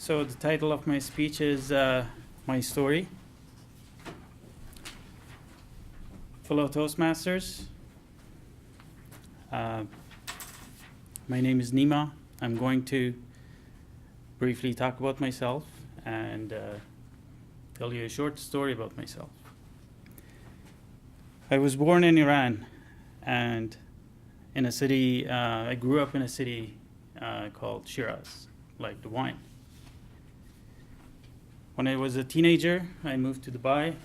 So the title of my speech is My Story. Fellow Toastmasters, my name is Nima. I'm going to briefly talk about myself and tell you a short story about myself. I was born in Iran, and in a city, I grew up in a city called Shiraz, like the wine. When I was a teenager, I moved to Dubai,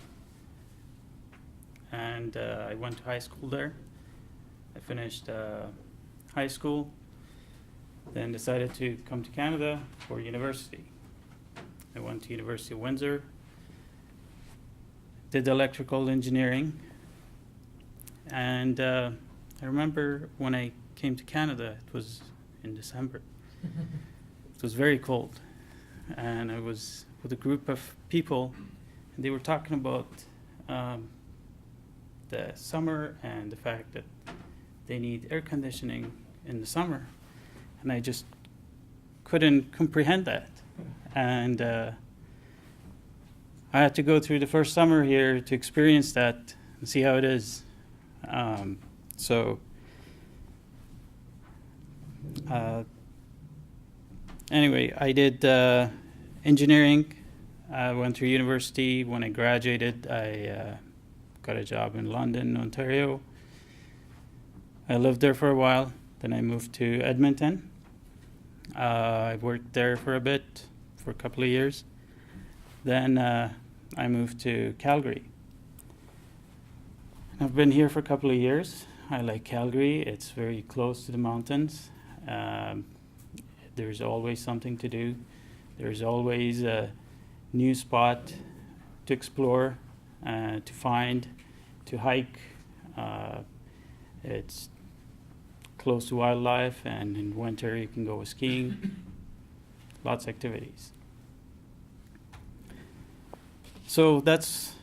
and I went to high school there. I finished high school, then decided to come to Canada for university. I went to University of Windsor, did electrical engineering, and I remember when I came to Canada, it was in December. It was very cold, and I was with a group of people, and they were talking about the summer and the fact that they need air conditioning in the summer, and I just couldn't comprehend that. And I had to go through the first summer here to experience that and see how it is. Anyway, I did engineering. I went through university. When I graduated, I got a job in London, Ontario. I lived there for a while. Then I moved to Edmonton. I worked there for a bit, for a couple of years. Then I moved to Calgary. I've been here for a couple of years. I like Calgary. It's very close to the mountains. There's always something to do. There's always a new spot to explore, to find, to hike. It's close to wildlife, and in winter you can go skiing. Lots of activities. So that's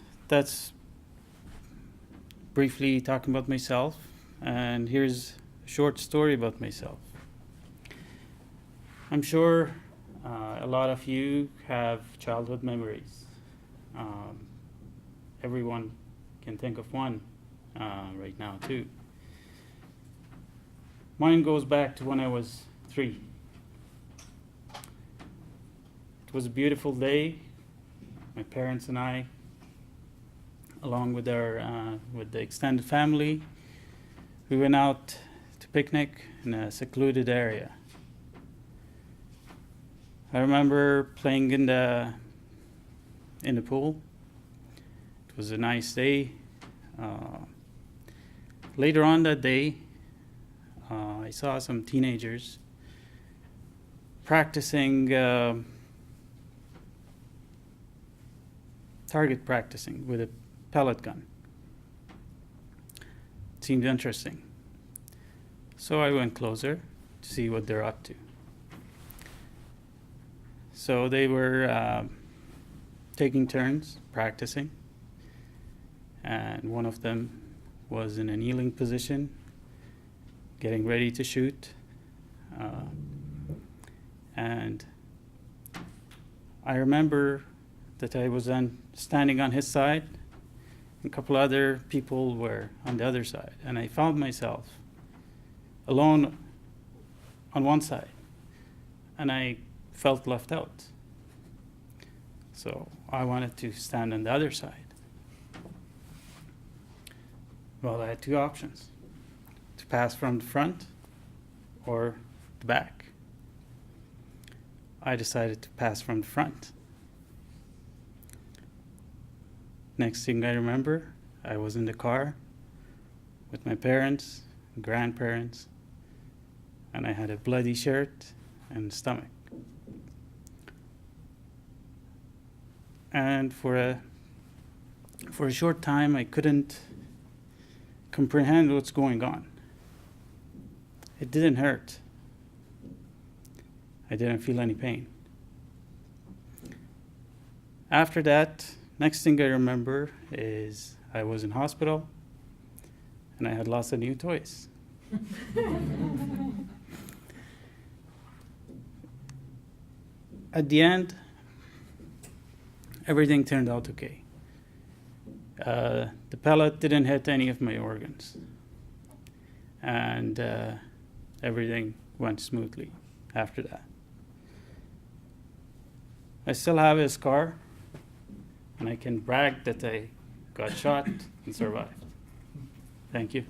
briefly talking about myself, and here's a short story about myself. I'm sure a lot of you have childhood memories. Everyone can think of one right now too. Mine goes back to when I was 3. It was a beautiful day. My parents and I, along with with the extended family, we went out to picnic in a secluded area. I remember playing in the pool. It was a nice day. Later on that day, I saw some teenagers practicing, target practicing with a pellet gun. It seemed interesting. So I went closer to see what they're up to. So they were taking turns practicing, and one of them was in a kneeling position, getting ready to shoot. And I remember that I was standing on his side, and a couple other people were on the other side, and I found myself alone on one side, and I felt left out. So I wanted to stand on the other side. Well, I had 2 options: to pass from the front or the back. I decided to pass from the front. Next thing I remember, I was in the car with my parents, grandparents, and I had a bloody shirt and stomach. And for a short time, I couldn't comprehend what's going on. It didn't hurt. I didn't feel any pain. After that, next thing I remember is I was in hospital, and I had lots of new toys. at the end, everything turned out okay. The pellet didn't hit any of my organs, and everything went smoothly after that. I still have a scar, and I can brag that I got shot and survived. Thank you.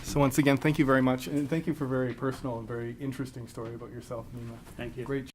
So once again, thank you very much, and thank you for a very personal and very interesting story about yourself, Nima. Thank you. Great.